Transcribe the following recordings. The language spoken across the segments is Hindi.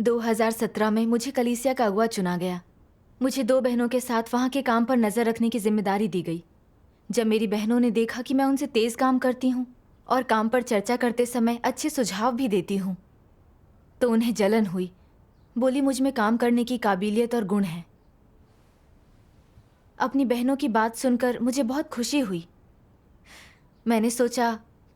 2017 में मुझे कलीसिया का अगुआ चुना गया। मुझे 2 बहनों के साथ वहाँ के काम पर नज़र रखने की जिम्मेदारी दी गई। जब मेरी बहनों ने देखा कि मैं उनसे तेज़ काम करती हूँ और काम पर चर्चा करते समय अच्छे सुझाव भी देती हूँ, तो उन्हें जलन हुई। बोली मुझ में काम करने की काबिलियत और गुण है। अपनी बहनों की बात सुनकर मुझे बहुत खुशी हुई। मैंने सोचा,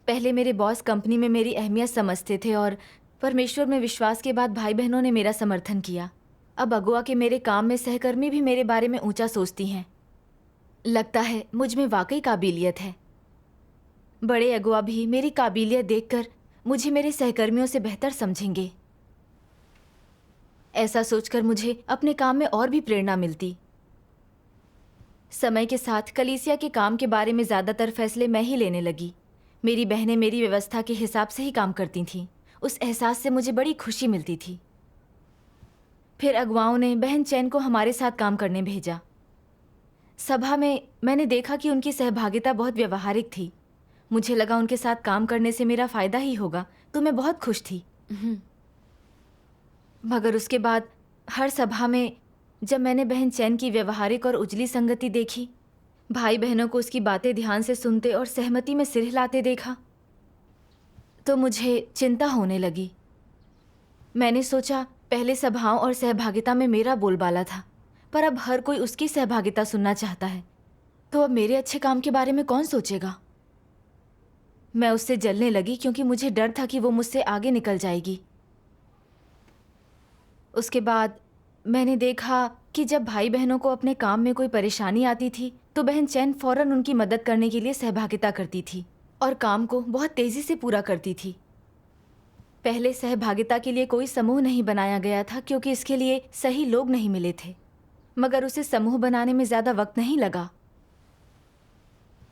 पहले मेरे बॉस कंपनी में मेरी अहमियत समझते थे और परमेश्वर में विश्वास के बाद भाई बहनों ने मेरा समर्थन किया। अब अगुआ के मेरे काम में सहकर्मी भी मेरे बारे में ऊंचा सोचती हैं। लगता है मुझ में वाकई काबिलियत है। बड़े अगुआ भी मेरी काबिलियत देखकर मुझे मेरे सहकर्मियों से बेहतर समझेंगे। ऐसा सोचकर मुझे अपने काम में और भी प्रेरणा मिलती। समय के साथ कलीसिया के काम के बारे में ज़्यादातर फैसले मैं ही लेने लगी। मेरी बहनें मेरी व्यवस्था के हिसाब से ही काम करती थीं। उस एहसास से मुझे बड़ी खुशी मिलती थी। फिर अगुवाओं ने बहन चैन को हमारे साथ काम करने भेजा। सभा में मैंने देखा कि उनकी सहभागिता बहुत व्यवहारिक थी। मुझे लगा उनके साथ काम करने से मेरा फ़ायदा ही होगा, तो मैं बहुत खुश थी। मगर उसके बाद हर सभा में जब मैंने बहन चैन की व्यवहारिक और उजली संगति देखी, भाई बहनों को उसकी बातें ध्यान से सुनते और सहमति में सिर हिलाते देखा, तो मुझे चिंता होने लगी। मैंने सोचा, पहले सभाओं और सहभागिता में मेरा बोलबाला था, पर अब हर कोई उसकी सहभागिता सुनना चाहता है, तो अब मेरे अच्छे काम के बारे में कौन सोचेगा? मैं उससे जलने लगी क्योंकि मुझे डर था कि वो मुझसे आगे निकल जाएगी। उसके बाद मैंने देखा कि जब भाई बहनों को अपने काम में कोई परेशानी आती थी, तो बहन चैन फौरन उनकी मदद करने के लिए सहभागिता करती थी और काम को बहुत तेज़ी से पूरा करती थी। पहले सहभागिता के लिए कोई समूह नहीं बनाया गया था क्योंकि इसके लिए सही लोग नहीं मिले थे, मगर उसे समूह बनाने में ज़्यादा वक्त नहीं लगा।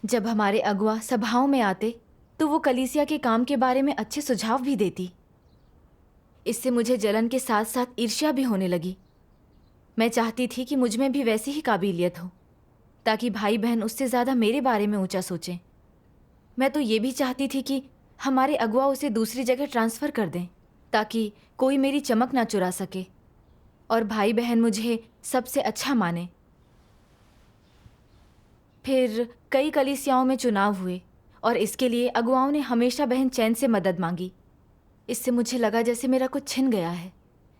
जब हमारे अगुआ सभाओं में आते तो वो कलीसिया के काम के बारे में अच्छे सुझाव भी देती। इससे मुझे जलन के साथ साथ ईर्ष्या भी होने लगी। मैं चाहती थी कि मुझ में भी वैसी ही काबिलियत हो, ताकि भाई बहन उससे ज़्यादा मेरे बारे में ऊंचा सोचें। मैं तो ये भी चाहती थी कि हमारे अगुआ उसे दूसरी जगह ट्रांसफ़र कर दें, ताकि कोई मेरी चमक ना चुरा सके और भाई बहन मुझे सबसे अच्छा माने। फिर कई कलीसियाओं में चुनाव हुए और इसके लिए अगुआओं ने हमेशा बहन चैन से मदद मांगी। इससे मुझे लगा जैसे मेरा कुछ छिन गया है।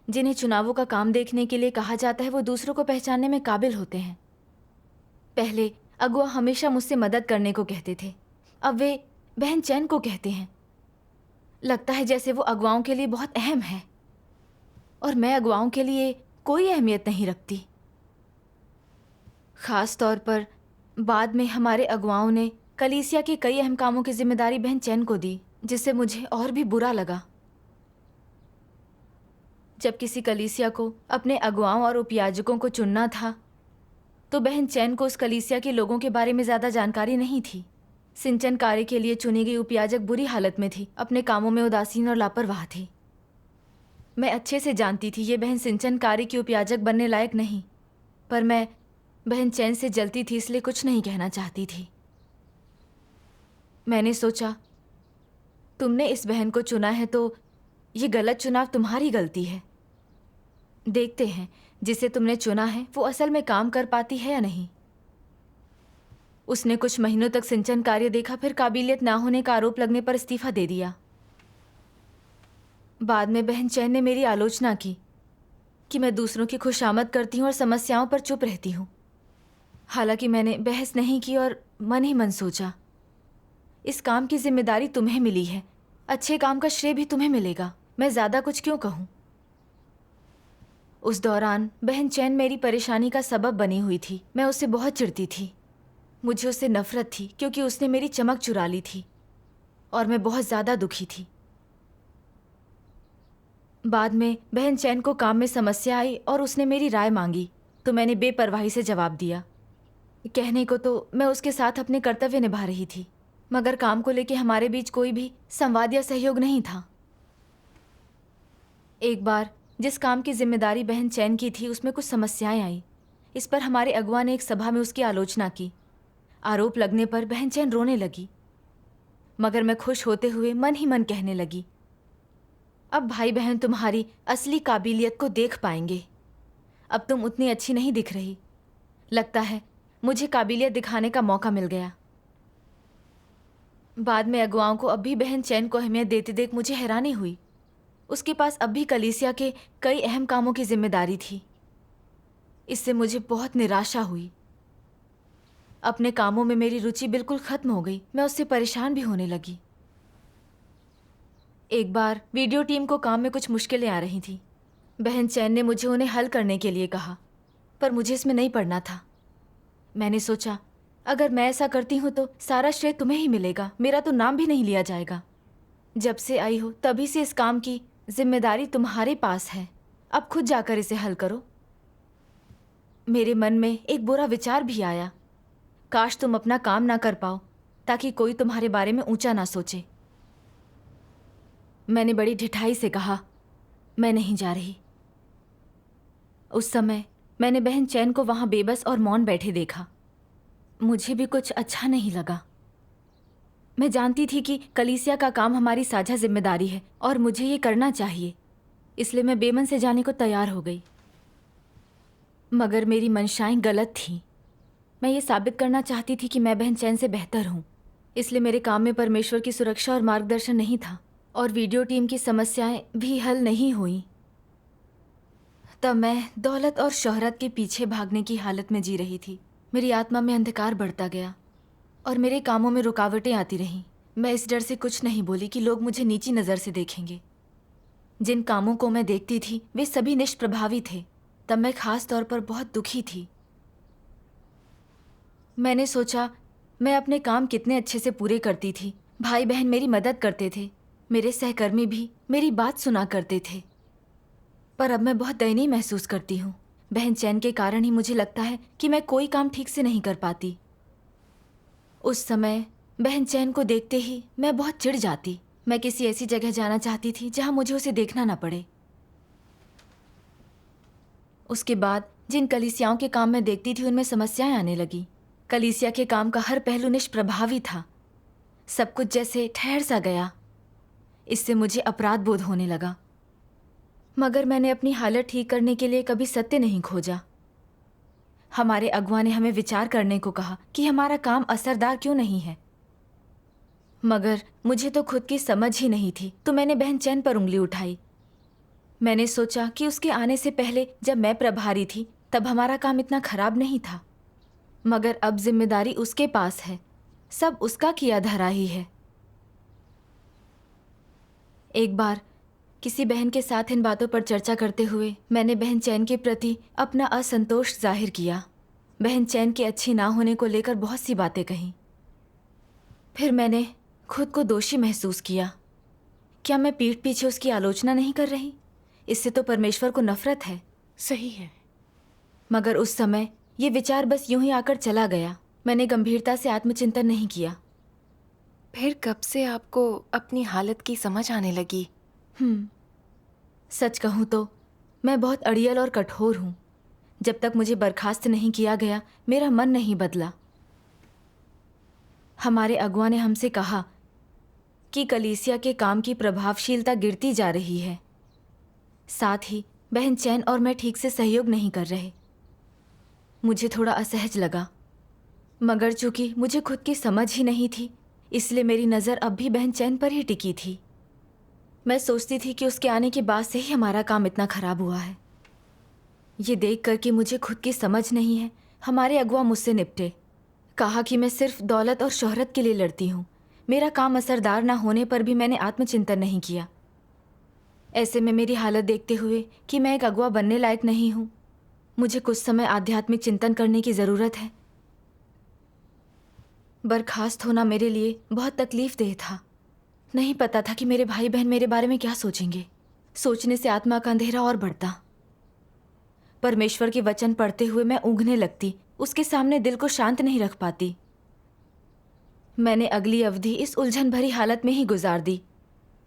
जिन्हें चुनावों का काम देखने के लिए कहा जाता है, वो दूसरों को पहचानने में काबिल होते हैं। पहले अगुआ हमेशा मुझसे मदद करने को कहते थे, अब वे बहन चैन को कहते हैं। लगता है जैसे वो अगुआओं के लिए बहुत अहम है और मैं अगुआओं के लिए कोई अहमियत नहीं रखती। ख़ास तौर पर बाद में हमारे अगुआओं ने कलीसिया के कई अहम कामों की जिम्मेदारी बहन चैन को दी, जिससे मुझे और भी बुरा लगा। जब किसी कलीसिया को अपने अगुआओं और उपयाजकों को चुनना था, तो बहन चैन को उस कलीसिया के लोगों के बारे में ज़्यादा जानकारी नहीं थी। सिंचन कार्य के लिए चुनी गई उपयाजक बुरी हालत में थी, अपने कामों में उदासीन और लापरवाह थी। मैं अच्छे से जानती थी ये बहन सिंचन कार्य की उपयाजक बनने लायक नहीं, पर मैं बहन चैन से जलती थी, इसलिए कुछ नहीं कहना चाहती थी। मैंने सोचा, तुमने इस बहन को चुना है तो ये गलत चुनाव तुम्हारी गलती है। देखते हैं जिसे तुमने चुना है वो असल में काम कर पाती है या नहीं। उसने कुछ महीनों तक सिंचन कार्य देखा, फिर काबिलियत ना होने का आरोप लगने पर इस्तीफा दे दिया। बाद में बहन चैन ने मेरी आलोचना की कि मैं दूसरों की खुशामद करती हूँ और समस्याओं पर चुप रहती हूँ। हालांकि मैंने बहस नहीं की और मन ही मन सोचा, इस काम की जिम्मेदारी तुम्हें मिली है, अच्छे काम का श्रेय भी तुम्हें मिलेगा, मैं ज़्यादा कुछ क्यों कहूँ। उस दौरान बहन चैन मेरी परेशानी का सबब बनी हुई थी। मैं उससे बहुत चिढ़ती थी। मुझे उससे नफरत थी क्योंकि उसने मेरी चमक चुरा ली थी और मैं बहुत ज़्यादा दुखी थी। बाद में बहन चैन को काम में समस्या आई और उसने मेरी राय मांगी, तो मैंने बेपरवाही से जवाब दिया। कहने को तो मैं उसके साथ अपने कर्तव्य निभा रही थी, मगर काम को लेकर हमारे बीच कोई भी संवाद या सहयोग नहीं था। एक बार जिस काम की जिम्मेदारी बहन चैन की थी उसमें कुछ समस्याएं आई। इस पर हमारे अगुआ ने एक सभा में उसकी आलोचना की। आरोप लगने पर बहन चैन रोने लगी, मगर मैं खुश होते हुए मन ही मन कहने लगी, अब भाई बहन तुम्हारी असली काबिलियत को देख पाएंगे। अब तुम उतनी अच्छी नहीं दिख रही। लगता है मुझे काबिलियत दिखाने का मौका मिल गया। बाद में अगुआओं को अब भी बहन चैन को अहमियत देते देख मुझे हैरानी हुई। उसके पास अब भी कलीसिया के कई अहम कामों की जिम्मेदारी थी। इससे मुझे बहुत निराशा हुई। अपने कामों में मेरी रुचि बिल्कुल खत्म हो गई। मैं उससे परेशान भी होने लगी। एक बार वीडियो टीम को काम में कुछ मुश्किलें आ रही थी। बहन चैन ने मुझे उन्हें हल करने के लिए कहा, पर मुझे इसमें नहीं पड़ना था। मैंने सोचा, अगर मैं ऐसा करती हूँ तो सारा श्रेय तुम्हें ही मिलेगा, मेरा तो नाम भी नहीं लिया जाएगा। जब से आई हो तभी से इस काम की जिम्मेदारी तुम्हारे पास है। अब खुद जाकर इसे हल करो। मेरे मन में एक बुरा विचार भी आया, काश तुम अपना काम ना कर पाओ ताकि कोई तुम्हारे बारे में ऊंचा ना सोचे। मैंने बड़ी ढिठाई से कहा, मैं नहीं जा रही। उस समय मैंने बहन चैन को वहां बेबस और मौन बैठे देखा। मुझे भी कुछ अच्छा नहीं लगा। मैं जानती थी कि कलीसिया का काम हमारी साझा जिम्मेदारी है और मुझे ये करना चाहिए, इसलिए मैं बेमन से जाने को तैयार हो गई। मगर मेरी मंशाएं गलत थीं। मैं ये साबित करना चाहती थी कि मैं बहन चैन से बेहतर हूँ, इसलिए मेरे काम में परमेश्वर की सुरक्षा और मार्गदर्शन नहीं था और वीडियो टीम की समस्याएं भी हल नहीं हुई। तब मैं दौलत और शोहरत के पीछे भागने की हालत में जी रही थी। मेरी आत्मा में अंधकार बढ़ता गया और मेरे कामों में रुकावटें आती रहीं। मैं इस डर से कुछ नहीं बोली कि लोग मुझे नीची नज़र से देखेंगे। जिन कामों को मैं देखती थी वे सभी निष्प्रभावी थे। तब मैं खास तौर पर बहुत दुखी थी। मैंने सोचा, मैं अपने काम कितने अच्छे से पूरे करती थी। भाई बहन मेरी मदद करते थे, मेरे सहकर्मी भी मेरी बात सुना करते थे। पर अब मैं बहुत दयनीय महसूस करती हूँ। बहन चैन के कारण ही मुझे लगता है कि मैं कोई काम ठीक से नहीं कर पाती। उस समय बहन चैन को देखते ही मैं बहुत चिढ़ जाती। मैं किसी ऐसी जगह जाना चाहती थी जहाँ मुझे उसे देखना ना पड़े। उसके बाद जिन कलीसियाओं के काम मैं देखती थी उनमें समस्याएं आने लगी। कलीसिया के काम का हर पहलू निष्प्रभावी था। सब कुछ जैसे ठहर सा गया। इससे मुझे अपराध बोध होने लगा। मगर मैंने अपनी हालत ठीक करने के लिए कभी सत्य नहीं खोजा। हमारे अगुआ ने हमें विचार करने को कहा कि हमारा काम असरदार क्यों नहीं है। मगर मुझे तो खुद की समझ ही नहीं थी, तो मैंने बहन चैन पर उंगली उठाई। मैंने सोचा कि उसके आने से पहले जब मैं प्रभारी थी तब हमारा काम इतना खराब नहीं था। मगर अब जिम्मेदारी उसके पास है, सब उसका किया धरा ही है। एक बार किसी बहन के साथ इन बातों पर चर्चा करते हुए मैंने बहन चैन के प्रति अपना असंतोष जाहिर किया। बहन चैन के अच्छी ना होने को लेकर बहुत सी बातें कहीं। फिर मैंने खुद को दोषी महसूस किया। क्या मैं पीठ पीछे उसकी आलोचना नहीं कर रही? इससे तो परमेश्वर को नफरत है। सही है। मगर उस समय ये विचार बस यूं ही आकर चला गया। मैंने गंभीरता से आत्मचिंतन नहीं किया। फिर कब से आपको अपनी हालत की समझ आने लगी? सच कहूँ तो मैं बहुत अड़ियल और कठोर हूँ। जब तक मुझे बर्खास्त नहीं किया गया मेरा मन नहीं बदला। हमारे अगुआ ने हमसे कहा कि कलीसिया के काम की प्रभावशीलता गिरती जा रही है। साथ ही बहन चैन और मैं ठीक से सहयोग नहीं कर रहे। मुझे थोड़ा असहज लगा, मगर चूंकि मुझे खुद की समझ ही नहीं थी इसलिए मेरी नज़र अब भी बहन चैन पर ही टिकी थी। मैं सोचती थी कि उसके आने के बाद से ही हमारा काम इतना खराब हुआ है। ये देख कर कि मुझे खुद की समझ नहीं है, हमारे अगुआ मुझसे निपटे। कहा कि मैं सिर्फ दौलत और शोहरत के लिए लड़ती हूँ। मेरा काम असरदार ना होने पर भी मैंने आत्मचिंतन नहीं किया। ऐसे में मेरी हालत देखते हुए कि मैं एक अगुआ बनने लायक नहीं हूँ, मुझे कुछ समय आध्यात्मिक चिंतन करने की ज़रूरत है। बर्खास्त होना मेरे लिए बहुत तकलीफ़देह था। नहीं पता था कि मेरे भाई बहन मेरे बारे में क्या सोचेंगे। सोचने से आत्मा का अंधेरा और बढ़ता। परमेश्वर के वचन पढ़ते हुए मैं ऊँघने लगती, उसके सामने दिल को शांत नहीं रख पाती। मैंने अगली अवधि इस उलझन भरी हालत में ही गुजार दी।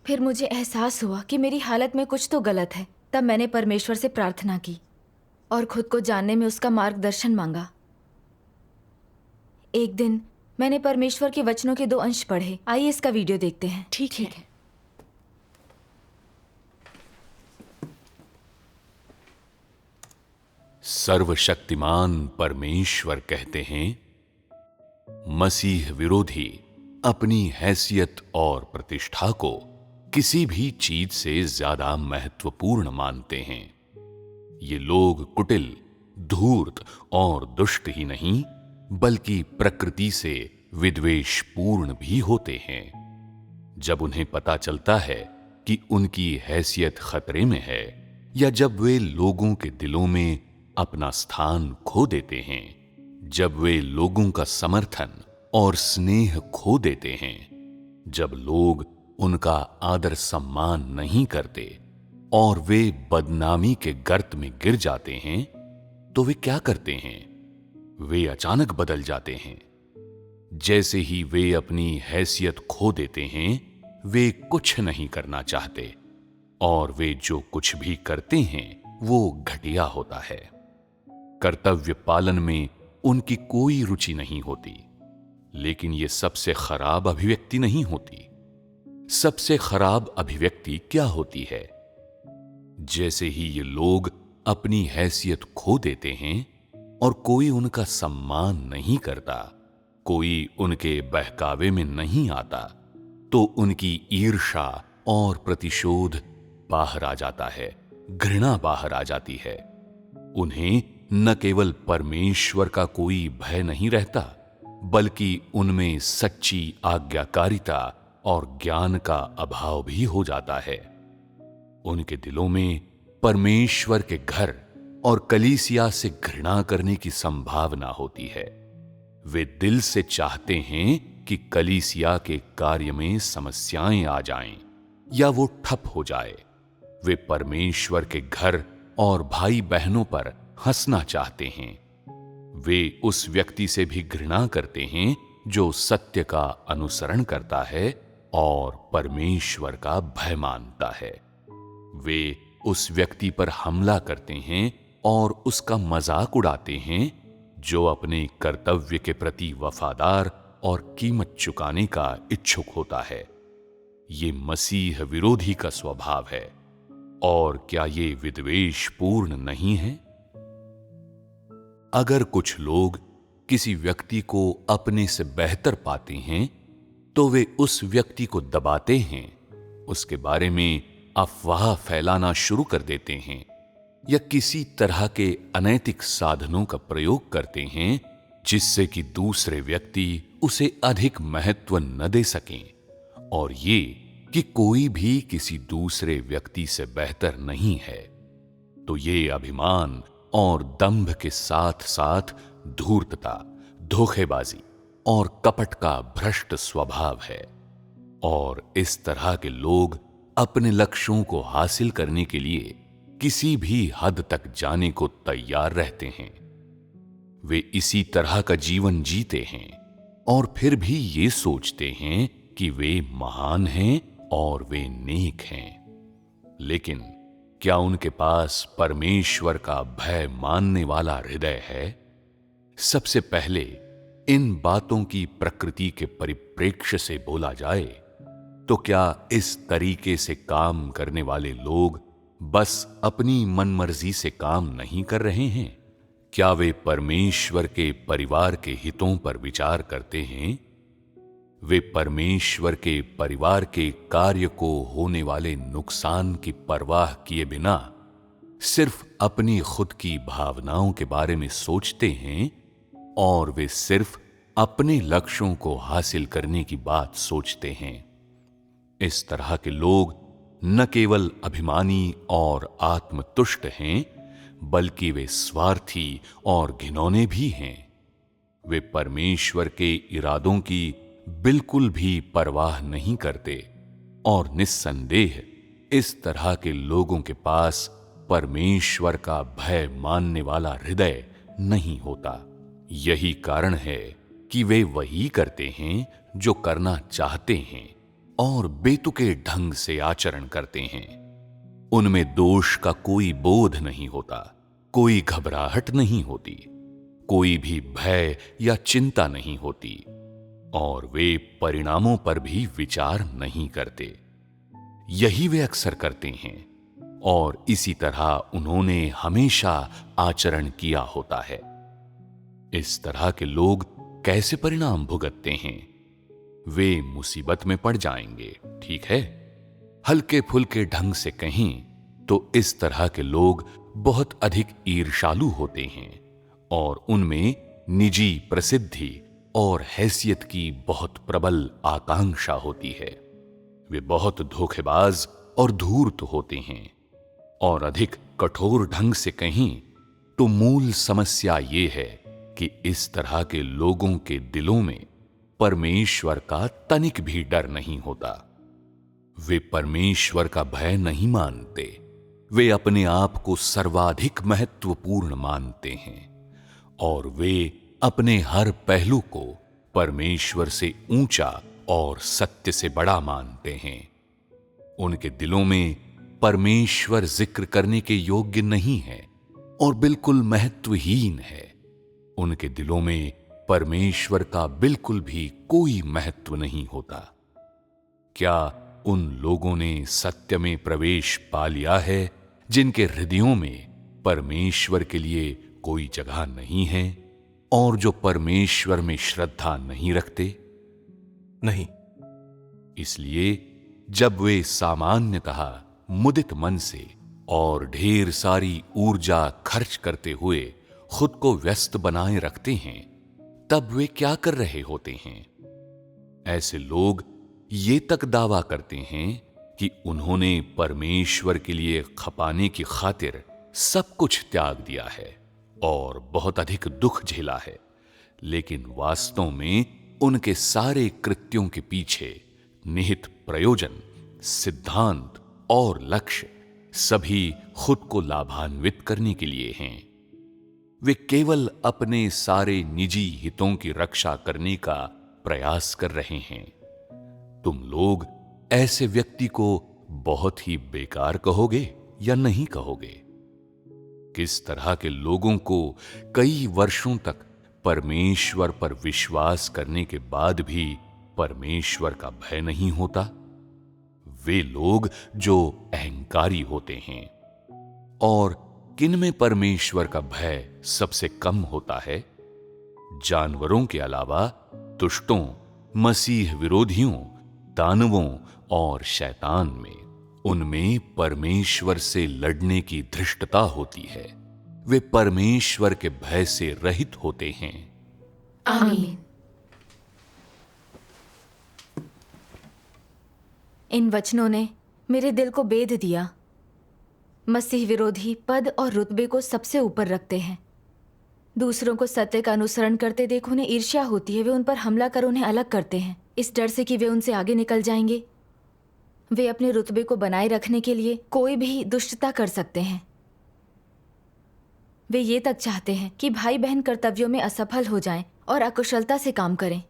फिर मुझे एहसास हुआ कि मेरी हालत में कुछ तो गलत है। तब मैंने परमेश्वर से प्रार्थना की और खुद को जानने में उसका मार्गदर्शन मांगा। एक दिन मैंने परमेश्वर के वचनों के 2 अंश पढ़े। आइए इसका वीडियो देखते हैं। ठीक है। सर्वशक्तिमान परमेश्वर कहते हैं, मसीह विरोधी अपनी हैसियत और प्रतिष्ठा को किसी भी चीज से ज्यादा महत्वपूर्ण मानते हैं। ये लोग कुटिल, धूर्त और दुष्ट ही नहीं, बल्कि प्रकृति से विद्वेषपूर्ण भी होते हैं। जब उन्हें पता चलता है कि उनकी हैसियत खतरे में है, या जब वे लोगों के दिलों में अपना स्थान खो देते हैं, जब वे लोगों का समर्थन और स्नेह खो देते हैं, जब लोग उनका आदर सम्मान नहीं करते और वे बदनामी के गर्त में गिर जाते हैं, तो वे क्या करते हैं? वे अचानक बदल जाते हैं। जैसे ही वे अपनी हैसियत खो देते हैं, वे कुछ नहीं करना चाहते, और वे जो कुछ भी करते हैं वो घटिया होता है। कर्तव्य पालन में उनकी कोई रुचि नहीं होती। लेकिन ये सबसे खराब अभिव्यक्ति नहीं होती। सबसे खराब अभिव्यक्ति क्या होती है? जैसे ही ये लोग अपनी हैसियत खो देते हैं और कोई उनका सम्मान नहीं करता, कोई उनके बहकावे में नहीं आता, तो उनकी ईर्ष्या और प्रतिशोध बाहर आ जाता है, घृणा बाहर आ जाती है। उन्हें न केवल परमेश्वर का कोई भय नहीं रहता, बल्कि उनमें सच्ची आज्ञाकारिता और ज्ञान का अभाव भी हो जाता है। उनके दिलों में परमेश्वर के घर और कलीसिया से घृणा करने की संभावना होती है। वे दिल से चाहते हैं कि कलीसिया के कार्य में समस्याएं आ जाएं या वो ठप हो जाए। वे परमेश्वर के घर और भाई बहनों पर हंसना चाहते हैं। वे उस व्यक्ति से भी घृणा करते हैं जो सत्य का अनुसरण करता है और परमेश्वर का भय मानता है। वे उस व्यक्ति पर हमला करते हैं और उसका मजाक उड़ाते हैं जो अपने कर्तव्य के प्रति वफादार और कीमत चुकाने का इच्छुक होता है। ये मसीह विरोधी का स्वभाव है। और क्या ये विद्वेषपूर्ण नहीं है? अगर कुछ लोग किसी व्यक्ति को अपने से बेहतर पाते हैं, तो वे उस व्यक्ति को दबाते हैं, उसके बारे में अफवाह फैलाना शुरू कर देते हैं, या किसी तरह के अनैतिक साधनों का प्रयोग करते हैं जिससे कि दूसरे व्यक्ति उसे अधिक महत्व न दे सकें, और ये कि कोई भी किसी दूसरे व्यक्ति से बेहतर नहीं है। तो ये अभिमान और दंभ के साथ साथ धूर्तता, धोखेबाजी और कपट का भ्रष्ट स्वभाव है। और इस तरह के लोग अपने लक्ष्यों को हासिल करने के लिए किसी भी हद तक जाने को तैयार रहते हैं। वे इसी तरह का जीवन जीते हैं और फिर भी ये सोचते हैं कि वे महान हैं और वे नेक हैं। लेकिन क्या उनके पास परमेश्वर का भय मानने वाला हृदय है? सबसे पहले इन बातों की प्रकृति के परिप्रेक्ष्य से बोला जाए तो क्या इस तरीके से काम करने वाले लोग बस अपनी मनमर्जी से काम नहीं कर रहे हैं? क्या वे परमेश्वर के परिवार के हितों पर विचार करते हैं? वे परमेश्वर के परिवार के कार्य को होने वाले नुकसान की परवाह किए बिना सिर्फ अपनी खुद की भावनाओं के बारे में सोचते हैं, और वे सिर्फ अपने लक्ष्यों को हासिल करने की बात सोचते हैं। इस तरह के लोग न केवल अभिमानी और आत्मतुष्ट हैं, बल्कि वे स्वार्थी और घिनौने भी हैं। वे परमेश्वर के इरादों की बिल्कुल भी परवाह नहीं करते, और निस्संदेह इस तरह के लोगों के पास परमेश्वर का भय मानने वाला हृदय नहीं होता। यही कारण है कि वे वही करते हैं जो करना चाहते हैं और बेतुके ढंग से आचरण करते हैं। उनमें दोष का कोई बोध नहीं होता, कोई घबराहट नहीं होती, कोई भी भय या चिंता नहीं होती, और वे परिणामों पर भी विचार नहीं करते। यही वे अक्सर करते हैं। और इसी तरह उन्होंने हमेशा आचरण किया होता है। इस तरह के लोग कैसे परिणाम भुगतते हैं? वे मुसीबत में पड़ जाएंगे, ठीक है। हल्के फुल्के ढंग से कहें तो इस तरह के लोग बहुत अधिक ईर्ष्यालु होते हैं और उनमें निजी प्रसिद्धि और हैसियत की बहुत प्रबल आकांक्षा होती है। वे बहुत धोखेबाज और धूर्त होते हैं और अधिक कठोर ढंग से कहें तो मूल समस्या ये है कि इस तरह के लोगों के दिलों में परमेश्वर का तनिक भी डर नहीं होता। वे परमेश्वर का भय नहीं मानते। वे अपने आप को सर्वाधिक महत्वपूर्ण मानते हैं और वे अपने हर पहलू को परमेश्वर से ऊंचा और सत्य से बड़ा मानते हैं। उनके दिलों में परमेश्वर जिक्र करने के योग्य नहीं है और बिल्कुल महत्वहीन है। उनके दिलों में परमेश्वर का बिल्कुल भी कोई महत्व नहीं होता। क्या उन लोगों ने सत्य में प्रवेश पा लिया है जिनके हृदयों में परमेश्वर के लिए कोई जगह नहीं है और जो परमेश्वर में श्रद्धा नहीं रखते? नहीं। इसलिए जब वे सामान्यतः मुदित मन से और ढेर सारी ऊर्जा खर्च करते हुए खुद को व्यस्त बनाए रखते हैं, तब वे क्या कर रहे होते हैं? ऐसे लोग ये तक दावा करते हैं कि उन्होंने परमेश्वर के लिए खपाने की खातिर सब कुछ त्याग दिया है और बहुत अधिक दुख झेला है, लेकिन वास्तव में उनके सारे कृत्यों के पीछे निहित प्रयोजन, सिद्धांत और लक्ष्य सभी खुद को लाभान्वित करने के लिए हैं। वे केवल अपने सारे निजी हितों की रक्षा करने का प्रयास कर रहे हैं। तुम लोग ऐसे व्यक्ति को बहुत ही बेकार कहोगे या नहीं कहोगे? किस तरह के लोगों को कई वर्षों तक परमेश्वर पर विश्वास करने के बाद भी परमेश्वर का भय नहीं होता? वे लोग जो अहंकारी होते हैं। और किनमें परमेश्वर का भय सबसे कम होता है? जानवरों के अलावा दुष्टों, मसीह विरोधियों, दानवों और शैतान में। उनमें परमेश्वर से लड़ने की धृष्टता होती है। वे परमेश्वर के भय से रहित होते हैं। आमीन। इन वचनों ने मेरे दिल को बेध दिया। मसीह विरोधी पद और रुतबे को सबसे ऊपर रखते हैं। दूसरों को सत्य का अनुसरण करते देख उन्हें ईर्ष्या होती है। वे उन पर हमला कर उन्हें अलग करते हैं, इस डर से कि वे उनसे आगे निकल जाएंगे। वे अपने रुतबे को बनाए रखने के लिए कोई भी दुष्टता कर सकते हैं। वे ये तक चाहते हैं कि भाई बहन कर्तव्यों में असफल हो जाएं और अकुशलता से काम करें।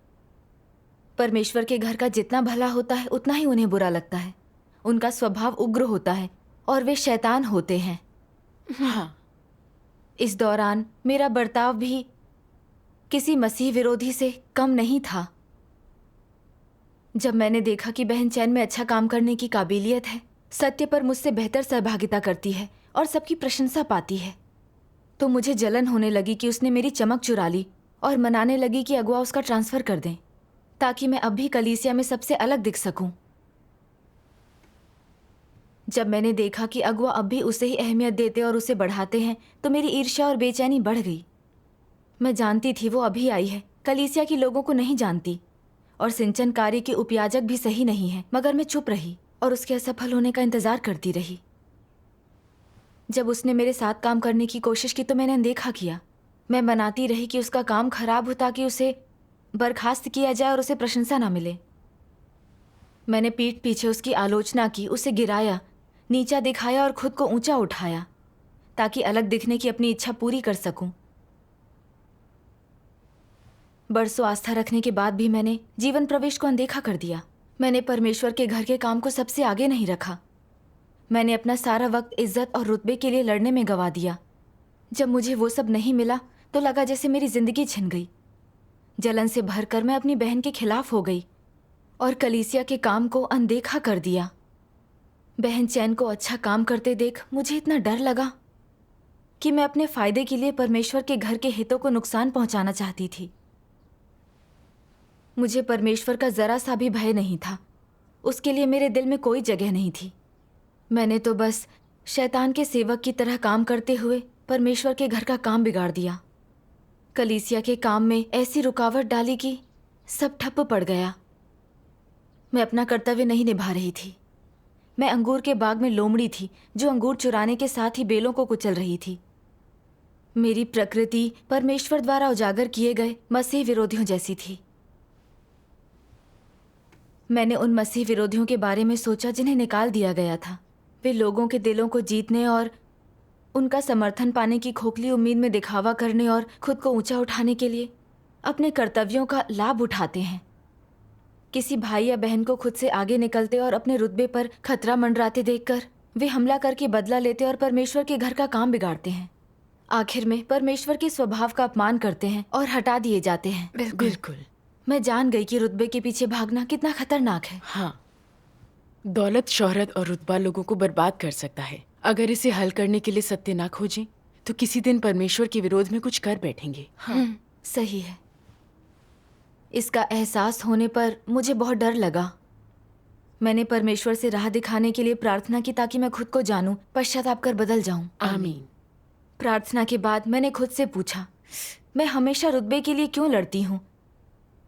परमेश्वर के घर का जितना भला होता है उतना ही उन्हें बुरा लगता है। उनका स्वभाव उग्र होता है और वे शैतान होते हैं। हाँ। इस दौरान मेरा बर्ताव भी किसी मसीह विरोधी से कम नहीं था। जब मैंने देखा कि बहन चैन में अच्छा काम करने की काबिलियत है, सत्य पर मुझसे बेहतर सहभागिता करती है और सबकी प्रशंसा पाती है, तो मुझे जलन होने लगी कि उसने मेरी चमक चुरा ली और मनाने लगी कि अगुआ उसका ट्रांसफ़र कर दें ताकि मैं अब भी कलीसिया में सबसे अलग दिख सकूं। जब मैंने देखा कि अगुआ अब भी उसे ही अहमियत देते और उसे बढ़ाते हैं, तो मेरी ईर्ष्या और बेचैनी बढ़ गई। मैं जानती थी वो अभी आई है, कलीसिया के लोगों को नहीं जानती, और सिंचन कार्य की उपयाजक भी सही नहीं है, मगर मैं चुप रही और उसके असफल होने का इंतज़ार करती रही। जब उसने मेरे साथ काम करने की कोशिश की तो मैंने अनदेखा किया। मैं मनाती रही कि उसका काम खराब हो ताकि उसे बर्खास्त किया जाए और उसे प्रशंसा ना मिले। मैंने पीठ पीछे उसकी आलोचना की, उसे गिराया, नीचा दिखाया और खुद को ऊंचा उठाया ताकि अलग दिखने की अपनी इच्छा पूरी कर सकूं। बरसों आस्था रखने के बाद भी मैंने जीवन प्रवेश को अनदेखा कर दिया। मैंने परमेश्वर के घर के काम को सबसे आगे नहीं रखा। मैंने अपना सारा वक्त इज्जत और रुतबे के लिए लड़ने में गंवा दिया। जब मुझे वो सब नहीं मिला तो लगा जैसे मेरी जिंदगी छिन गई। जलन से भरकर मैं अपनी बहन के खिलाफ हो गई और कलीसिया के काम को अनदेखा कर दिया। बहन चैन को अच्छा काम करते देख मुझे इतना डर लगा कि मैं अपने फायदे के लिए परमेश्वर के घर के हितों को नुकसान पहुंचाना चाहती थी। मुझे परमेश्वर का जरा सा भी भय नहीं था, उसके लिए मेरे दिल में कोई जगह नहीं थी। मैंने तो बस शैतान के सेवक की तरह काम करते हुए परमेश्वर के घर का काम बिगाड़ दिया। कलीसिया के काम में ऐसी रुकावट डाली कि सब ठप्प पड़ गया। मैं अपना कर्तव्य नहीं निभा रही थी। मैं अंगूर के बाग में लोमड़ी थी जो अंगूर चुराने के साथ ही बेलों को कुचल रही थी। मेरी प्रकृति परमेश्वर द्वारा उजागर किए गए मसीह विरोधियों जैसी थी। मैंने उन मसीह विरोधियों के बारे में सोचा जिन्हें निकाल दिया गया था। वे लोगों के दिलों को जीतने और उनका समर्थन पाने की खोखली उम्मीद में दिखावा करने और खुद को ऊंचा उठाने के लिए अपने कर्तव्यों का लाभ उठाते हैं। किसी भाई या बहन को खुद से आगे निकलते और अपने रुतबे पर खतरा मंडराते देखकर वे हमला करके बदला लेते और परमेश्वर के घर का काम बिगाड़ते हैं। आखिर में परमेश्वर के स्वभाव का अपमान करते हैं और हटा दिए जाते हैं। बिल्कुल। मैं जान गई कि रुतबे के पीछे भागना कितना खतरनाक है। हाँ, दौलत, शोहरत और रुतबा लोगों को बर्बाद कर सकता है। अगर इसे हल करने के लिए सत्य ना खोजें तो किसी दिन परमेश्वर के विरोध में कुछ कर बैठेंगे। हाँ, सही है। इसका एहसास होने पर मुझे बहुत डर लगा। मैंने परमेश्वर से राह दिखाने के लिए प्रार्थना की ताकि मैं खुद को जानूं, पश्चाताप कर बदल जाऊं। आमीन। प्रार्थना के बाद मैंने खुद से पूछा, मैं हमेशा रुतबे के लिए क्यों लड़ती हूँ?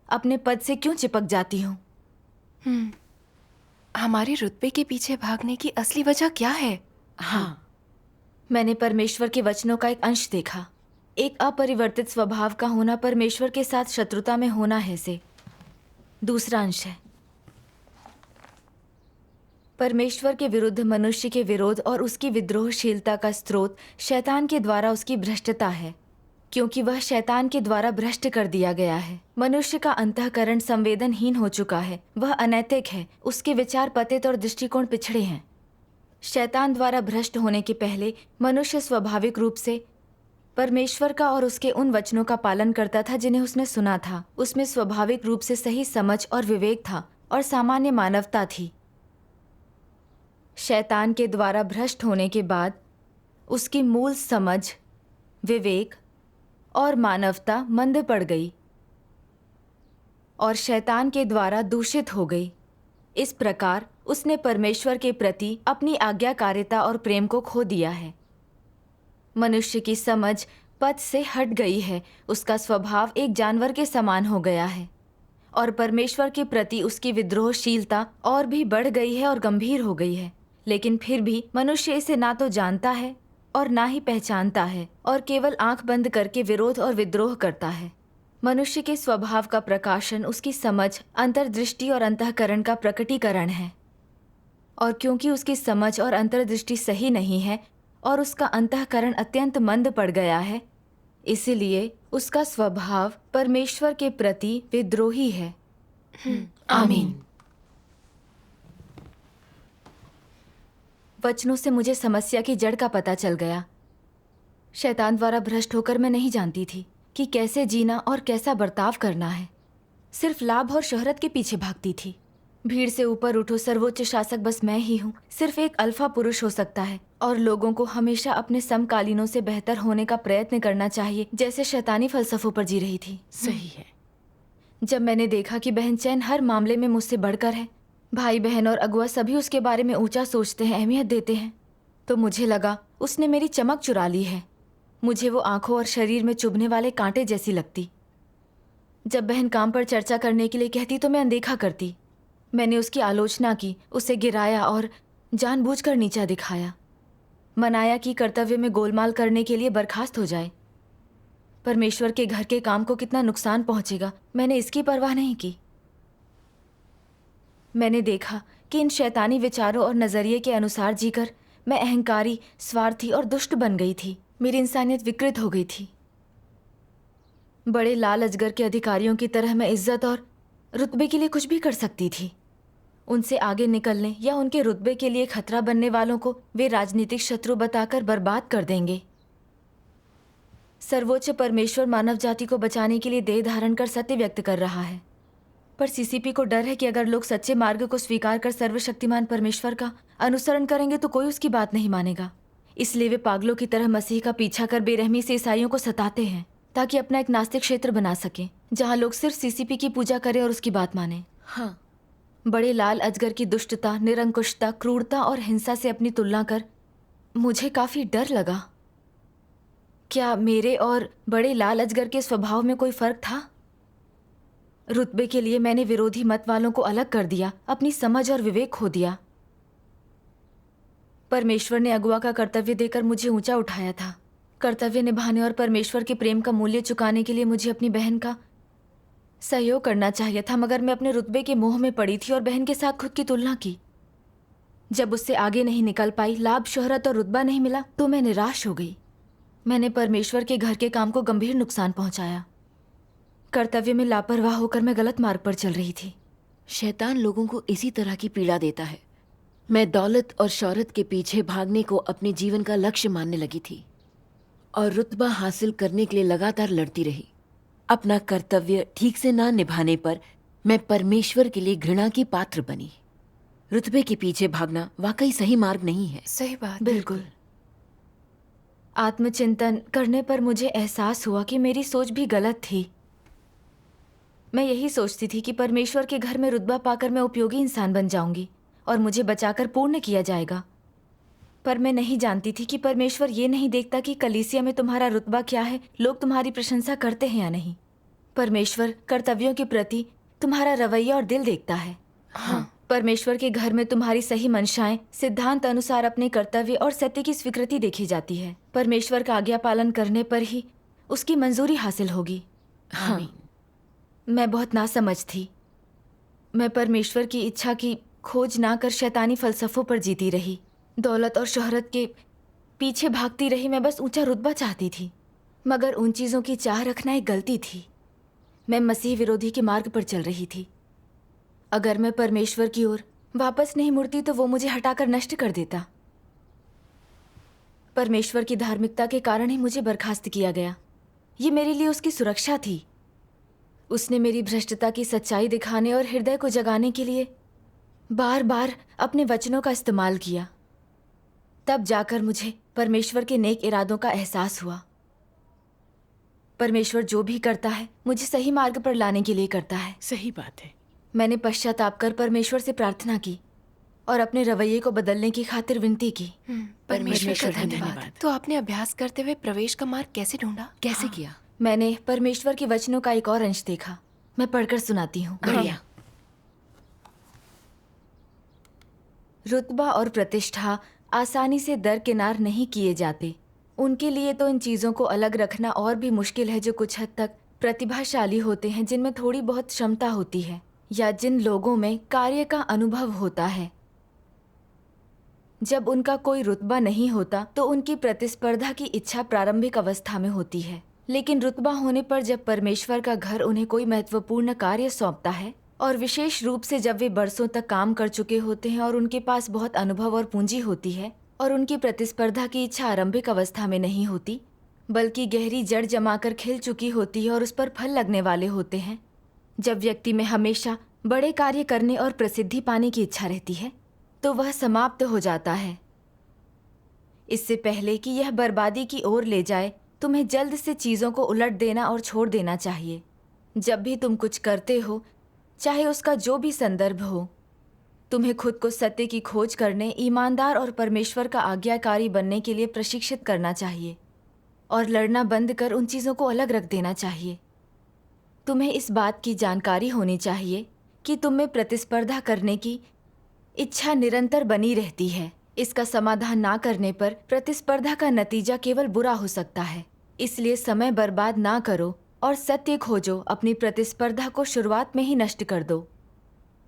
अपने पद से क्यों चिपक जाती हूँ? हमारे रुतबे के पीछे भागने की असली वजह क्या है? हाँ, मैंने परमेश्वर के वचनों का एक अंश देखा। एक अपरिवर्तित स्वभाव का होना परमेश्वर के साथ शत्रुता में होना है से। दूसरा अंश है परमेश्वर के विरुद्ध मनुष्य के विरोध और उसकी विद्रोहशीलता का स्रोत शैतान के द्वारा उसकी भ्रष्टता है, क्योंकि वह शैतान के द्वारा भ्रष्ट कर दिया गया है। मनुष्य का अंतःकरण संवेदनहीन हो चुका है, वह अनैतिक है, उसके विचार पतित और दृष्टिकोण पिछड़े हैं। शैतान द्वारा भ्रष्ट होने के पहले मनुष्य स्वाभाविक रूप से परमेश्वर का और उसके उन वचनों का पालन करता था जिन्हें उसने सुना था। उसमें स्वाभाविक रूप से सही समझ और विवेक था और सामान्य मानवता थी। शैतान के द्वारा भ्रष्ट होने के बाद उसकी मूल समझ, विवेक और मानवता मंद पड़ गई और शैतान के द्वारा दूषित हो गई। इस प्रकार उसने परमेश्वर के प्रति अपनी आज्ञाकारिता और प्रेम को खो दिया है। मनुष्य की समझ पथ से हट गई है, उसका स्वभाव एक जानवर के समान हो गया है और परमेश्वर के प्रति उसकी विद्रोहशीलता और भी बढ़ गई है और गंभीर हो गई है। लेकिन फिर भी मनुष्य इसे ना तो जानता है और ना ही पहचानता है और केवल आंख बंद करके विरोध और विद्रोह करता है। मनुष्य के स्वभाव का प्रकाशन उसकी समझ, अंतर्दृष्टि और अंतःकरण का प्रकटीकरण है। और क्योंकि उसकी समझ और अंतर्दृष्टि सही नहीं है और उसका अंतःकरण अत्यंत मंद पड़ गया है, इसलिए उसका स्वभाव परमेश्वर के प्रति विद्रोही है। आमीन। वचनों से मुझे समस्या की जड़ का पता चल गया। शैतान द्वारा भ्रष्ट होकर मैं नहीं जानती थी कि कैसे जीना और कैसा बर्ताव करना है। सिर्फ लाभ और शोहरत के पीछे भागती थी। भीड़ से ऊपर उठो, सर्वोच्च शासक बस मैं ही हूँ। सिर्फ एक अल्फा पुरुष हो सकता है और लोगों को हमेशा अपने समकालीनों से बेहतर होने का प्रयत्न करना चाहिए, जैसे शैतानी फलसफों पर जी रही थी। सही है। जब मैंने देखा कि बहन चैन हर मामले में मुझसे बढ़कर है, भाई बहन और अगुआ सभी उसके बारे में ऊंचा सोचते हैं, अहमियत देते हैं, तो मुझे लगा उसने मेरी चमक चुरा ली है। मुझे वो आंखों और शरीर में चुभने वाले कांटे जैसी लगती। जब बहन काम पर चर्चा करने के लिए कहती तो मैं अनदेखा करती। मैंने उसकी आलोचना की, उसे गिराया और जानबूझकर नीचा दिखाया। मनाया कि कर्तव्य में गोलमाल करने के लिए बर्खास्त हो जाए। परमेश्वर के घर के काम को कितना नुकसान पहुंचेगा, मैंने इसकी परवाह नहीं की। मैंने देखा कि इन शैतानी विचारों और नज़रिए के अनुसार जीकर मैं अहंकारी, स्वार्थी और दुष्ट बन गई थी। मेरी इंसानियत विकृत हो गई थी। बड़े लाल अजगर के अधिकारियों की तरह मैं इज्जत और रुतबे के लिए कुछ भी कर सकती थी। उनसे आगे निकलने या उनके रुतबे के लिए खतरा बनने वालों को वे राजनीतिक शत्रु बताकर बर्बाद कर देंगे। सर्वोच्च परमेश्वर मानव जाति को बचाने के लिए देह धारण कर सत्य व्यक्त कर रहा है। पर सीसीपी को डर है कि अगर लोग सच्चे मार्ग को स्वीकार कर सर्वशक्तिमान परमेश्वर का अनुसरण करेंगे तो कोई उसकी बात नहीं मानेगा। इसलिए वे पागलों की तरह मसीह का पीछा कर बेरहमी से ईसाइयों को सताते हैं ताकि अपना एक नास्तिक क्षेत्र बना सकें जहां लोग सिर्फ सीसीपी की पूजा करें और उसकी बात मानें। हाँ, बड़े लाल अजगर की दुष्टता, निरंकुशता, क्रूरता और हिंसा से अपनी तुलना कर मुझे काफी डर लगा। क्या मेरे और बड़े लाल अजगर के स्वभाव में कोई फर्क था? रुतबे के लिए मैंने विरोधी मत वालों को अलग कर दिया, अपनी समझ और विवेक खो दिया। परमेश्वर ने अगुआ का कर्तव्य देकर मुझे ऊंचा उठाया था। कर्तव्य निभाने और परमेश्वर के प्रेम का मूल्य चुकाने के लिए मुझे अपनी बहन का सहयोग करना चाहिए था, मगर मैं अपने रुतबे के मोह में पड़ी थी और बहन के साथ खुद की तुलना की। जब उससे आगे नहीं निकल पाई, लाभ, शोहरत और रुतबा नहीं मिला, तो मैं निराश हो गई। मैंने परमेश्वर के घर के काम को गंभीर नुकसान पहुंचाया। कर्तव्य में लापरवाह होकर मैं गलत मार्ग पर चल रही थी। शैतान लोगों को इसी तरह की पीड़ा देता है। मैं दौलत और शौहरत के पीछे भागने को अपने जीवन का लक्ष्य मानने लगी थी और रुतबा हासिल करने के लिए लगातार लड़ती रही। अपना कर्तव्य ठीक से ना निभाने पर मैं परमेश्वर के लिए घृणा की पात्र बनी। रुतबे के पीछे भागना वाकई सही मार्ग नहीं है। सही बात। बिल्कुल। आत्मचिंतन करने पर मुझे एहसास हुआ कि मेरी सोच भी गलत थी। मैं यही सोचती थी कि परमेश्वर के घर में रुतबा पाकर मैं उपयोगी इंसान बन जाऊंगी और मुझे बचाकर पूर्ण किया जाएगा। पर मैं नहीं जानती थी कि परमेश्वर ये नहीं देखता कि कलीसिया में तुम्हारा रुतबा क्या है, लोग तुम्हारी प्रशंसा करते हैं या नहीं। परमेश्वर कर्तव्यों के प्रति तुम्हारा रवैया और दिल देखता है। हाँ, परमेश्वर के घर में तुम्हारी सही मंशाएं, सिद्धांत अनुसार अपने कर्तव्य और सत्य की स्वीकृति देखी जाती है। परमेश्वर का आज्ञा पालन करने पर ही उसकी मंजूरी हासिल होगी। हाँ, मैं बहुत नासमझ थी। मैं परमेश्वर की इच्छा की खोज ना कर शैतानी फलसफों पर जीती रही, दौलत और शोहरत के पीछे भागती रही। मैं बस ऊंचा रुतबा चाहती थी, मगर उन चीज़ों की चाह रखना एक गलती थी। मैं मसीह विरोधी के मार्ग पर चल रही थी। अगर मैं परमेश्वर की ओर वापस नहीं मुड़ती तो वो मुझे हटाकर नष्ट कर देता। परमेश्वर की धार्मिकता के कारण ही मुझे बर्खास्त किया गया। ये मेरे लिए उसकी सुरक्षा थी। उसने मेरी भ्रष्टता की सच्चाई दिखाने और हृदय को जगाने के लिए बार बार अपने वचनों का इस्तेमाल किया। तब जाकर मुझे परमेश्वर के नेक इरादों का एहसास हुआ। परमेश्वर जो भी करता है मुझे सही मार्ग पर लाने के लिए करता है। सही बात है। मैंने पश्चाताप कर परमेश्वर से प्रार्थना की और अपने रवैये को बदलने की खातिर विनती की। परमेश्वर का का धन्यवाद। धन्यवाद। तो आपने अभ्यास करते हुए प्रवेश का मार्ग कैसे ढूंढा? कैसे किया? मैंने परमेश्वर के वचनों का एक और अंश देखा। मैं पढ़कर सुनाती हूँ। बढ़िया। रुतबा और प्रतिष्ठा आसानी से दरकिनार नहीं किए जाते। उनके लिए तो इन चीज़ों को अलग रखना और भी मुश्किल है जो कुछ हद तक प्रतिभाशाली होते हैं, जिनमें थोड़ी बहुत क्षमता होती है या जिन लोगों में कार्य का अनुभव होता है। जब उनका कोई रुतबा नहीं होता तो उनकी प्रतिस्पर्धा की इच्छा प्रारंभिक अवस्था में होती है, लेकिन रुतबा होने पर जब परमेश्वर का घर उन्हें कोई महत्वपूर्ण कार्य सौंपता है और विशेष रूप से जब वे बरसों तक काम कर चुके होते हैं और उनके पास बहुत अनुभव और पूंजी होती है और उनकी प्रतिस्पर्धा की इच्छा आरंभिक अवस्था में नहीं होती बल्कि गहरी जड़ जमाकर खिल चुकी होती है और उस पर फल लगने वाले होते हैं, जब व्यक्ति में हमेशा बड़े कार्य करने और प्रसिद्धि पाने की इच्छा रहती है तो वह समाप्त हो जाता है। इससे पहले कि यह बर्बादी की ओर ले जाए, तुम्हें जल्द से चीज़ों को उलट देना और छोड़ देना चाहिए। जब भी तुम कुछ करते हो, चाहे उसका जो भी संदर्भ हो, तुम्हें खुद को सत्य की खोज करने, ईमानदार और परमेश्वर का आज्ञाकारी बनने के लिए प्रशिक्षित करना चाहिए और लड़ना बंद कर उन चीज़ों को अलग रख देना चाहिए। तुम्हें इस बात की जानकारी होनी चाहिए कि तुम में प्रतिस्पर्धा करने की इच्छा निरंतर बनी रहती है। इसका समाधान ना करने पर प्रतिस्पर्धा का नतीजा केवल बुरा हो सकता है। इसलिए समय बर्बाद ना करो और सत्य खोजो। अपनी प्रतिस्पर्धा को शुरुआत में ही नष्ट कर दो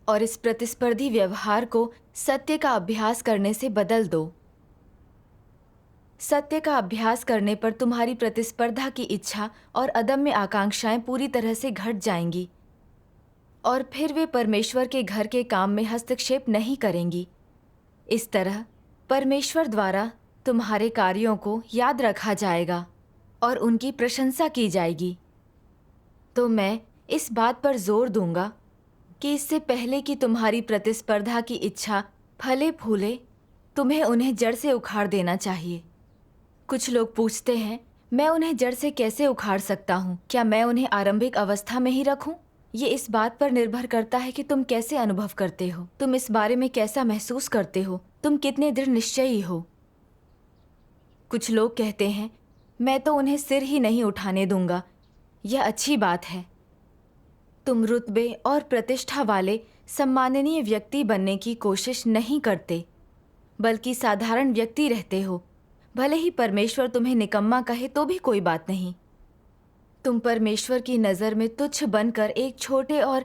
और इस प्रतिस्पर्धी व्यवहार को सत्य का अभ्यास करने से बदल दो। सत्य का अभ्यास करने पर तुम्हारी प्रतिस्पर्धा की इच्छा और अदम्य आकांक्षाएं पूरी तरह से घट जाएंगी और फिर वे परमेश्वर के घर के काम में हस्तक्षेप नहीं करेंगी। इस तरह परमेश्वर द्वारा तुम्हारे कार्यों को याद रखा जाएगा और उनकी प्रशंसा की जाएगी। तो मैं इस बात पर जोर दूंगा कि इससे पहले कि तुम्हारी प्रतिस्पर्धा की इच्छा फले फूले, तुम्हें उन्हें जड़ से उखाड़ देना चाहिए। कुछ लोग पूछते हैं, मैं उन्हें जड़ से कैसे उखाड़ सकता हूँ? क्या मैं उन्हें आरंभिक अवस्था में ही रखूं? ये इस बात पर निर्भर करता है कि तुम कैसे अनुभव करते हो, तुम इस बारे में कैसा महसूस करते हो, तुम कितने दृढ़ निश्चयी हो। कुछ लोग कहते हैं, मैं तो उन्हें सिर ही नहीं उठाने दूंगा। यह अच्छी बात है। तुम रुतबे और प्रतिष्ठा वाले सम्माननीय व्यक्ति बनने की कोशिश नहीं करते, बल्कि साधारण व्यक्ति रहते हो। भले ही परमेश्वर तुम्हें निकम्मा कहे तो भी कोई बात नहीं। तुम परमेश्वर की नज़र में तुच्छ बनकर एक छोटे और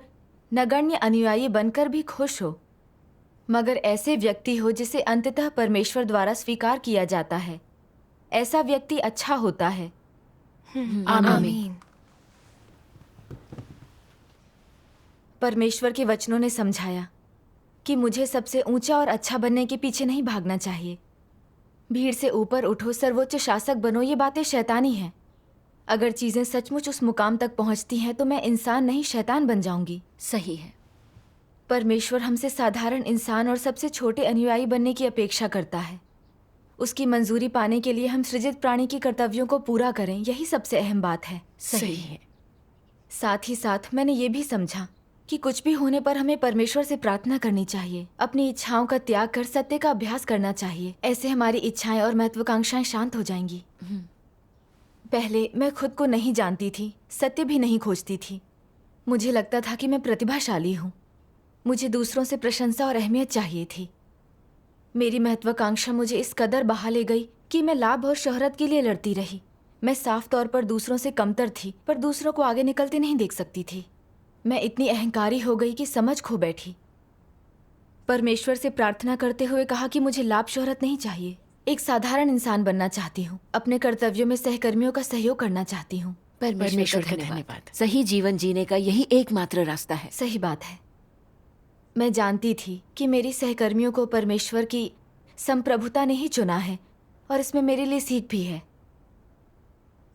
नगण्य अनुयायी बनकर भी खुश हो, मगर ऐसे व्यक्ति हो जिसे अंततः परमेश्वर द्वारा स्वीकार किया जाता है। ऐसा व्यक्ति अच्छा होता है। आमीन। परमेश्वर के वचनों ने समझाया कि मुझे सबसे ऊंचा और अच्छा बनने के पीछे नहीं भागना चाहिए। भीड़ से ऊपर उठो, सर्वोच्च शासक बनो, ये बातें शैतानी हैं। अगर चीज़ें सचमुच उस मुकाम तक पहुंचती हैं तो मैं इंसान नहीं शैतान बन जाऊंगी। सही है। परमेश्वर हमसे साधारण इंसान और सबसे छोटे अनुयायी बनने की अपेक्षा करता है। उसकी मंजूरी पाने के लिए हम सृजित प्राणी के कर्तव्यों को पूरा करें, यही सबसे अहम बात है। सही है। साथ ही साथ मैंने ये भी समझा कि कुछ भी होने पर हमें परमेश्वर से प्रार्थना करनी चाहिए, अपनी इच्छाओं का त्याग कर सत्य का अभ्यास करना चाहिए। ऐसे हमारी इच्छाएं और महत्वाकांक्षाएं शांत हो जाएंगी। पहले मैं खुद को नहीं जानती थी, सत्य भी नहीं खोजती थी। मुझे लगता था कि मैं प्रतिभाशाली हूँ। मुझे दूसरों से प्रशंसा और अहमियत चाहिए थी। मेरी महत्वाकांक्षा मुझे इस कदर बहा ले गई कि मैं लाभ और शोहरत के लिए लड़ती रही। मैं साफ तौर पर दूसरों से कमतर थी, पर दूसरों को आगे निकलते नहीं देख सकती थी। मैं इतनी अहंकारी हो गई कि समझ खो बैठी। परमेश्वर से प्रार्थना करते हुए कहा कि मुझे लाभ शोहरत नहीं चाहिए। एक साधारण इंसान बनना चाहती हूँ। अपने कर्तव्यों में सहकर्मियों का सहयोग करना चाहती हूँ। परमेश्वर का धन्यवाद। सही जीवन जीने का यही एकमात्र रास्ता है। सही बात है। मैं जानती थी कि मेरी सहकर्मियों को परमेश्वर की संप्रभुता ने ही चुना है और इसमें मेरे लिए सीख भी है।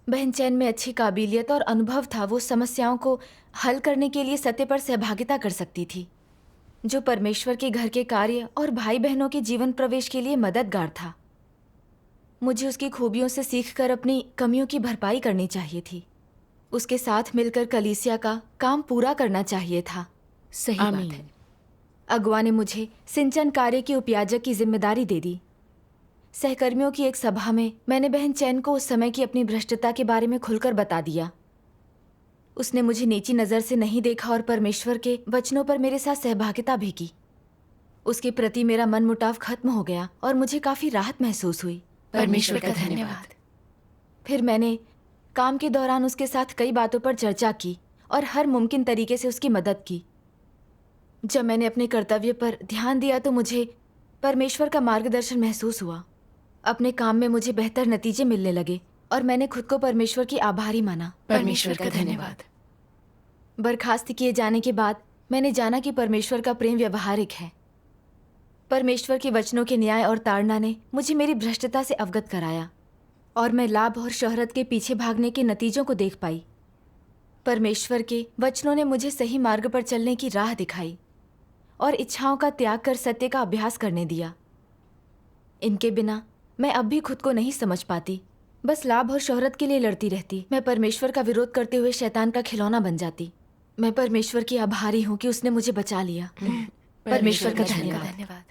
बहन चैन में अच्छी काबिलियत और अनुभव था। वो समस्याओं को हल करने के लिए सत्य पर सहभागिता कर सकती थी, जो परमेश्वर के घर के कार्य और भाई बहनों के जीवन प्रवेश के लिए मददगार था। मुझे उसकी खूबियों से सीखकर अपनी कमियों की भरपाई करनी चाहिए थी। उसके साथ मिलकर कलीसिया का काम पूरा करना चाहिए था। सही बात है। अगुआ ने मुझे सिंचन कार्य की उपयाजक की जिम्मेदारी दे दी। सहकर्मियों की एक सभा में मैंने बहन चैन को उस समय की अपनी भ्रष्टता के बारे में खुलकर बता दिया। उसने मुझे नीची नज़र से नहीं देखा और परमेश्वर के वचनों पर मेरे साथ सहभागिता भी की। उसके प्रति मेरा मनमुटाव खत्म हो गया और मुझे काफ़ी राहत महसूस हुई। परमेश्वर का धन्यवाद। फिर मैंने काम के दौरान उसके साथ कई बातों पर चर्चा की और हर मुमकिन तरीके से उसकी मदद की। जब मैंने अपने कर्तव्य पर ध्यान दिया तो मुझे परमेश्वर का मार्गदर्शन महसूस हुआ। अपने काम में मुझे बेहतर नतीजे मिलने लगे और मैंने खुद को परमेश्वर की आभारी माना। परमेश्वर का धन्यवाद। बर्खास्त किए जाने के बाद मैंने जाना कि परमेश्वर का प्रेम व्यवहारिक है। परमेश्वर के वचनों के न्याय और ताड़ना ने मुझे मेरी भ्रष्टता से अवगत कराया और मैं लाभ और शोहरत के पीछे भागने के नतीजों को देख पाई। परमेश्वर के वचनों ने मुझे सही मार्ग पर चलने की राह दिखाई और इच्छाओं का त्याग कर सत्य का अभ्यास करने दिया। इनके बिना मैं अब भी खुद को नहीं समझ पाती, बस लाभ और शोहरत के लिए लड़ती रहती। मैं परमेश्वर का विरोध करते हुए शैतान का खिलौना बन जाती। मैं परमेश्वर की आभारी हूँ कि उसने मुझे बचा लिया। परमेश्वर का धन्यवाद।